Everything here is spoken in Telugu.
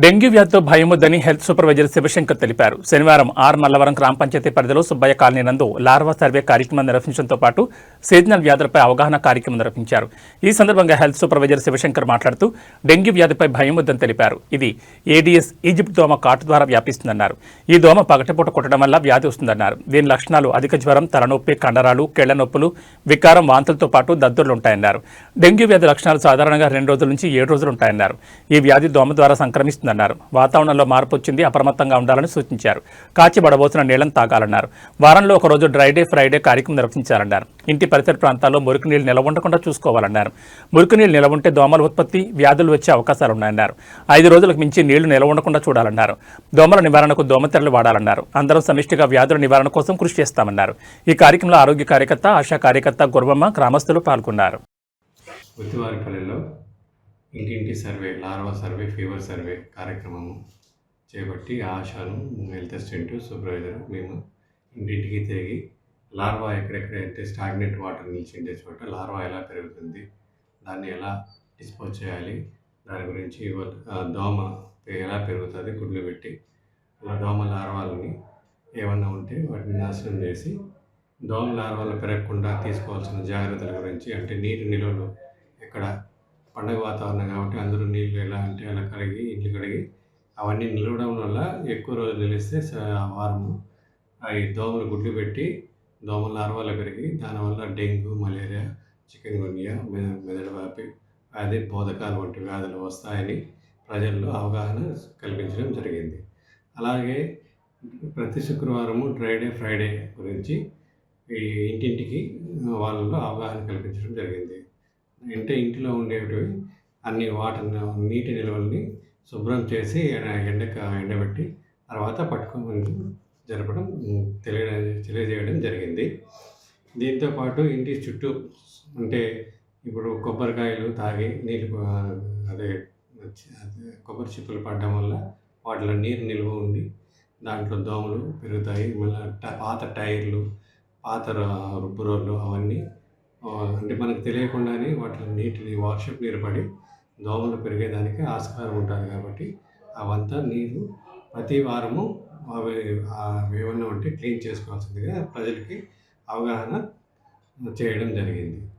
డెంగ్యూ వ్యాధితో భయముద్దని హెల్త్ సూపర్వైజర్ శివశంకర్ తెలిపారు. శనివారం మల్లవరం గ్రామ పంచాయతీ పరిధిలో సుబ్బయ్య కాలనీ నందు లార్వా సర్వే కార్యక్రమం నిర్వహించడంతో పాటు సీజనల్ వ్యాధులపై అవగాహన కార్యక్రమం నిర్వహించారు. ఈ సందర్భంగా హెల్త్ సూపర్వైజర్ శివశంకర్ మాట్లాడుతూ డెంగ్యూ వ్యాధిపై భయముద్దని తెలిపారు. ఇది ఏడీఎస్ ఈజిప్ట్ దోమ కాటు ద్వారా వ్యాపిస్తుందన్నారు. ఈ దోమ పగటిపూట కొట్టడం వల్ల వ్యాధి వస్తుందన్నారు. దీని లక్షణాలు అధిక జ్వరం, తలనొప్పి, కండరాలు, కేళ్ల నొప్పులు, వికారం, వాంతులతో పాటు దద్దుర్లు ఉంటాయన్నారు. డెంగ్యూ వ్యాధి లక్షణాలు సాధారణంగా 2 రోజుల నుంచి 7 రోజులు ఉంటాయన్నారు. ఈ వ్యాధి దోమ ద్వారా సంక్రమిస్తుంది అన్నారు. వాతావరణంలో మార్పు వచ్చింది, అప్రమత్తంగా ఉండాలని సూచించారు. కాచిబడబోతున్న నీళ్లను తాగాలన్నారు. వారంలో ఒక రోజు డ్రై డే, ఫ్రైడే కార్యక్రమం నిర్వహించాలన్నారు. ఇంటి పరిసర ప్రాంతాల్లో మురికి నీళ్లు నిల్వ ఉండకుండా చూసుకోవాలన్నారు. మురికి నీళ్లు నిల్వ ఉంటే దోమల ఉత్పత్తి, వ్యాధులు వచ్చే అవకాశాలున్నాయన్నారు. 5 రోజులకు మించి నీళ్లు నిల్వ ఉండకుండా చూడాలన్నారు. దోమల నివారణకు దోమతెరలు వాడాలన్నారు. అందరం సమిష్టిగా వ్యాధుల నివారణ కోసం కృషి చేస్తామన్నారు. ఈ కార్యక్రమంలో ఆరోగ్య కార్యకర్త, ఆశా కార్యకర్త, గుర్వమ్మ, గ్రామస్తులు పాల్గొన్నారు. ఇంటింటి survey, larva survey, fever survey కార్యక్రమము చేపట్టి ఆశాను, హెల్త్ అసిస్టెంట్, సూపర్వైజర్ మేము ఇంటింటికి తిరిగి లార్వా ఎక్కడెక్కడైతే స్టాగ్నెంట్ వాటర్ నిలిచిండే చోట లార్వా ఎలా పెరుగుతుంది, దాన్ని ఎలా డిస్పోజ్ చేయాలి, దాని గురించి దోమ ఎలా పెరుగుతుంది గుడ్లు పెట్టి, అలా దోమ లార్వాలని ఏమన్నా ఉంటే వాటిని నాశనం చేసి దోమ లార్వాలు పెరగకుండా తీసుకోవాల్సిన జాగ్రత్తల గురించి, అంటే నీటి నిల్వలు ఎక్కడ పండగ వాతావరణం కాబట్టి అందరూ నీళ్ళు ఎలా అంటే అలా కడిగి ఇల్లు కడిగి అవన్నీ నిలవడం వల్ల ఎక్కువ రోజులు నిలిస్తే వారము అవి దోమలు గుడ్లు పెట్టి దోమల లార్వాలు పెరిగి దానివల్ల డెంగ్యూ, మలేరియా, చికెన్ గున్యా, మెదడు వ్యాపి వ్యాధి, బోధకాలు వంటి వ్యాధులు వస్తాయని ప్రజల్లో అవగాహన కల్పించడం జరిగింది. అలాగే ప్రతి శుక్రవారము డ్రై డే, ఫ్రైడే గురించి ఈ ఇంటింటికి వాళ్ళలో అవగాహన కల్పించడం జరిగింది. అంటే ఇంటిలో ఉండేవి అన్ని నీటి నిల్వల్ని శుభ్రం చేసి ఎండబెట్టి తర్వాత పట్టుకొని జరపడం తెలియజేయడం జరిగింది. దీంతోపాటు ఇంటి చుట్టూ అంటే ఇప్పుడు కొబ్బరికాయలు తాగి నీళ్ళు కొబ్బరి చిప్పలు పడడం వల్ల వాటిలో నీరు నిల్వ ఉండి దాంట్లో దోమలు పెరుగుతాయి. మళ్ళీ పాత టైర్లు, పాత రుబ్బు రోళ్ళు అవన్నీ అంటే మనకు తెలియకుండానే వాటిలో నీటిని వర్షపు నీరు పడి దోమలు పెరిగేదానికి ఆస్కారం ఉంటుంది. కాబట్టి అవంతా నీరు ప్రతి వారము అవి ఏమన్నా ఉంటే క్లీన్ చేసుకోవాల్సిందిగా ప్రజలకి అవగాహన చేయడం జరిగింది.